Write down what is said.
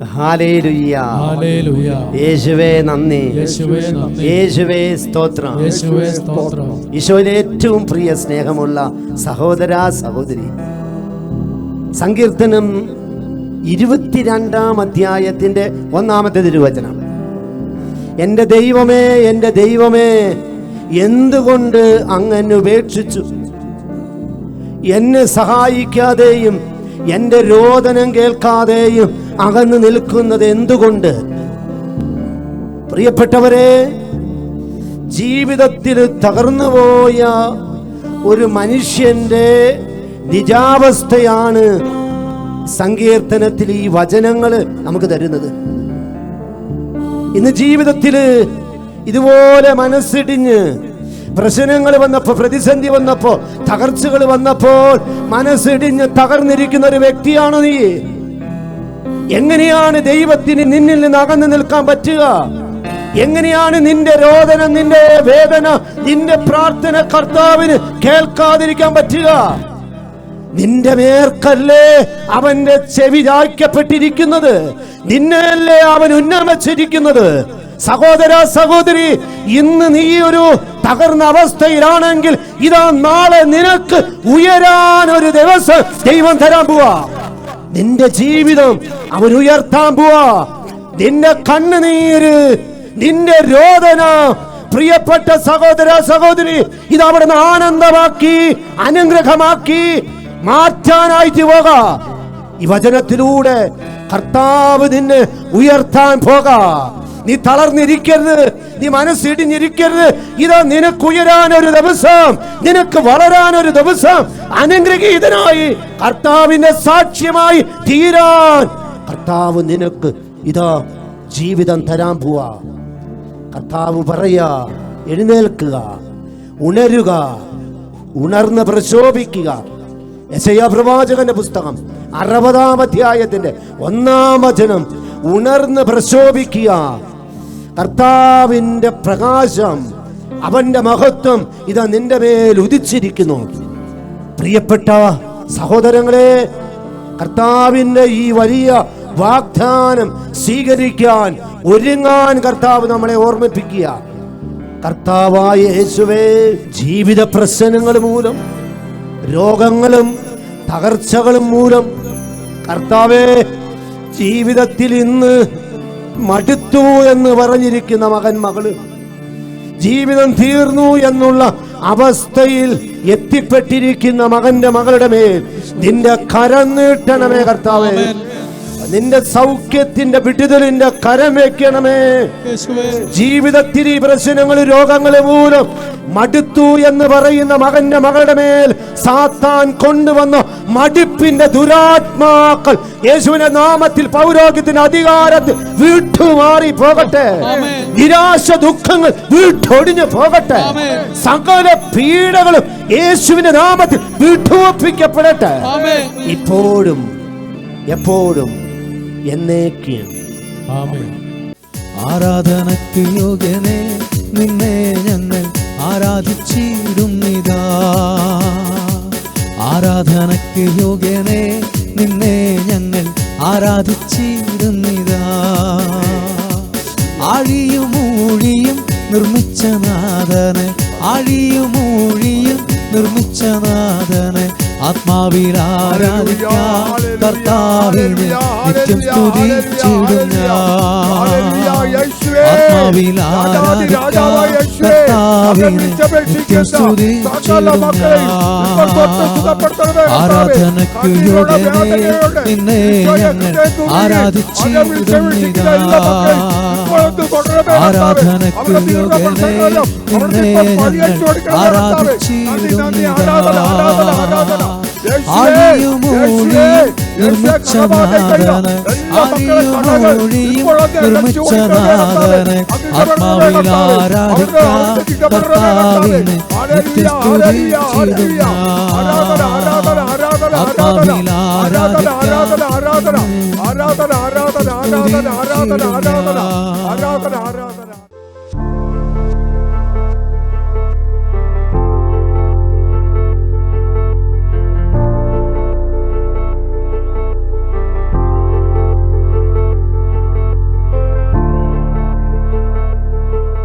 Hallelujah, hallelujah. യേശുവേ നന്ദി, യേശുവേ നന്ദി, യേശുവേ സ്തോത്രം. യേശുവേ സ്തോത്രം. ഈശോയിലെ ഏറ്റവും പ്രിയ സ്നേഹമുള്ള സഹോദര സഹോദരി, സങ്കീർത്തനം 22-ാം അധ്യായത്തിന്റെ 1-ാമത്തെ തിരുവചനം. എൻ്റെ ദൈവമേ, എൻ്റെ ദൈവമേ, എന്തുകൊണ്ട് അങ്ങ് എന്നെ ഉപേക്ഷിച്ചു? എന്നെ സഹായിക്കാതെയും എൻ്റെ രോദനം കേൾക്കാതെയും അകന്നു നിൽക്കുന്നത് എന്തുകൊണ്ട്? പ്രിയപ്പെട്ടവരെ, ജീവിതത്തിൽ തകർന്നുപോയ ഒരു മനുഷ്യന്റെ നിജാവസ്ഥയാണ് സങ്കീർത്തനത്തിൽ ഈ വചനങ്ങൾ നമുക്ക് തരുന്നത്. ഇന്ന് ജീവിതത്തിൽ ഇതുപോലെ മനസ്സിടിഞ്ഞ് പ്രശ്നങ്ങൾ വന്നപ്പോൾ, പ്രതിസന്ധി വന്നപ്പോൾ, തകർച്ചകൾ വന്നപ്പോൾ മനസ്സിടിഞ്ഞ് തകർന്നിരിക്കുന്ന ഒരു വ്യക്തിയാണ് നീ. എങ്ങനെയാണ് ദൈവത്തിന് നിന്നിൽ നിന്ന് അകന്നു നിൽക്കാൻ പറ്റുക? എങ്ങനെയാണ് നിന്റെ രോദനം, നിന്റെ വേദന, നിന്റെ പ്രാർത്ഥന കർത്താവിന് കേൾക്കാതിരിക്കാൻ പറ്റുക? നിന്റെ മേർക്കല്ലേ അവന്റെ ചെവി ചായ്ക്കപ്പെട്ടിരിക്കുന്നത്, നിന്നല്ലേ അവൻ ഉന്നമിച്ചിരിക്കുന്നത്. സഹോദര സഹോദരി, ഇന്ന് നീ ഒരു തകർന്ന അവസ്ഥയിലാണെങ്കിൽ ഇതാ നാളെ നിനക്ക് ഉയരാൻ ഒരു ദിവസം ദൈവം തരാൻ പോവാ. നിന്റെ ജീവിതം അവൻ ഉയർത്താൻ പോവാ. നിന്റെ കണ്ണുനീര്, നിന്റെ രോദന, പ്രിയപ്പെട്ട സഹോദര സഹോദരി, ഇത് അവിടുന്ന് ആനന്ദമാക്കി അനുഗ്രഹമാക്കി മാറ്റാനായിട്ട് പോകാ. ഈ വചനത്തിലൂടെ കർത്താവ് നിന്നെ ഉയർത്താൻ പോകാ. നീ തളർന്നിരിക്കരുത്, നീ മനസ്സിടിഞ്ഞിരിക്കരുത്. ഇതാ നിനക്ക് ഉയരാൻ ഒരു ദിവസം, നിനക്ക് വളരാൻ ഒരു ദിവസം, അനുഗ്രഹീതനായി കർത്താവിന്റെ സാക്ഷ്യമായി തീരാൻ കർത്താവ് നിനക്ക് ഇതാ ജീവിതം തരാൻ പോവാ. കർത്താവ് പറയാ, എഴുന്നേൽക്കുക, ഉണരുക, ഉണർന്ന് പ്രശോഭിക്കുക. യെശയ്യാ പ്രവാചകന്റെ പുസ്തകം 60-ാം അധ്യായത്തിന്റെ 1-ാം വചനം. ഉണർന്ന് പ്രശോഭിക്കുക. കർത്താവിന്റെ പ്രകാശം, അവന്റെ മഹത്വം ഇതാ നിന്റെ മേൽ ഉദിച്ചിരിക്കുന്നു. പ്രിയപ്പെട്ട സഹോദരങ്ങളെ, കർത്താവിന്റെ ഈ വലിയ വാഗ്ദാനം സ്വീകരിക്കാൻ ഒരുങ്ങാൻ കർത്താവ് നമ്മളെ ഓർമ്മിപ്പിക്കുക. കർത്താവായ യേശുവേ, ജീവിത പ്രശ്നങ്ങൾ മൂലം, രോഗങ്ങളും തകർച്ചകളും മൂലം കർത്താവേ, ജീവിതത്തിൽ ഇന്ന് മടുത്തു എന്ന് പറഞ്ഞിരിക്കുന്ന മകൻ, മകള്, ജീവിതം തീർന്നു എന്നുള്ള അവസ്ഥയിൽ എത്തിപ്പെട്ടിരിക്കുന്ന മകന്റെ മകളുടെ മേൽ നിന്റെ കരം നീട്ടണമേ കർത്താവേ. നിന്റെ സൗഖ്യത്തിന്റെ വിടുതലിന്റെ കരം വെക്കണമേ. ജീവിതത്തിൽ ഈ പ്രശ്നങ്ങൾ, രോഗങ്ങൾ മൂലം മടുത്തു എന്ന് പറയുന്ന മകന്റെ മകളുടെ മേൽ സാത്താൻ കൊണ്ടുവന്ന മടുപ്പിന്റെ ദുരാത്മാക്കൾ യേശുവിന്റെ നാമത്തിൽ പൗരോഹിത്യത്തിന്റെ അധികാരത്തിൽ വിട്ടുമാറി പോകട്ടെ. നിരാശ, ദുഃഖങ്ങൾ വിട്ടൊടിഞ്ഞു പോകട്ടെ. സകല പീഡകളും യേശുവിന്റെ നാമത്തിൽ വിട്ടുവപ്പിക്കപ്പെടട്ടെ. ഇപ്പോഴും എപ്പോഴും എന്നേക്കും. ആരാധനയ്ക്ക് യോഗ്യനെ നിന്നെ ഞങ്ങൾ ആരാധിച്ചിടുന്നിതാ. ആരാധനയ്ക്ക് യോഗ്യനെ നിന്നെ ഞങ്ങൾ ആരാധിച്ചിടുന്നിതാ. ആഴിയുമൂഴിയും നിർമ്മിച്ച നാഥന്, ആഴിയുമൂഴിയും നിർമ്മിച്ച നാഥന് ആത്മാവിൽ ആരാധിക്കാൻ കർത്താവിനെ നിത്യം സ്തുതിച്ചിടും ഞാൻ. ആത്മാവിൽ ആരാധിക്കാൻ കർത്താവിനെ നിത്യം സ്തുതിച്ചിടും ഞാൻ. ആരാധനയ്ക്ക് യോഗ്യനെ നിന്നെ ഞങ്ങൾ ആരാധിച്ചിടുന്നിതാ. ആരാധനയ്ക്ക് യോഗ്യനെ നിന്നെ ഞങ്ങൾ ആരാധിച്ചിടുന്നിതാ. ആഴിയുമൂഴിയും നിർമ്മിച്ച നാഥന്, ആഴിയുമൂഴിയും നിർമ്മിച്ച നാഥന് ആത്മാവിൽ ആരാധിക്കാൻ കർത്താവിനെ നിത്യം സ്തുതിച്ചിടും ഞാൻ. ആത്മാവിൽ ആരാധിക്കാൻ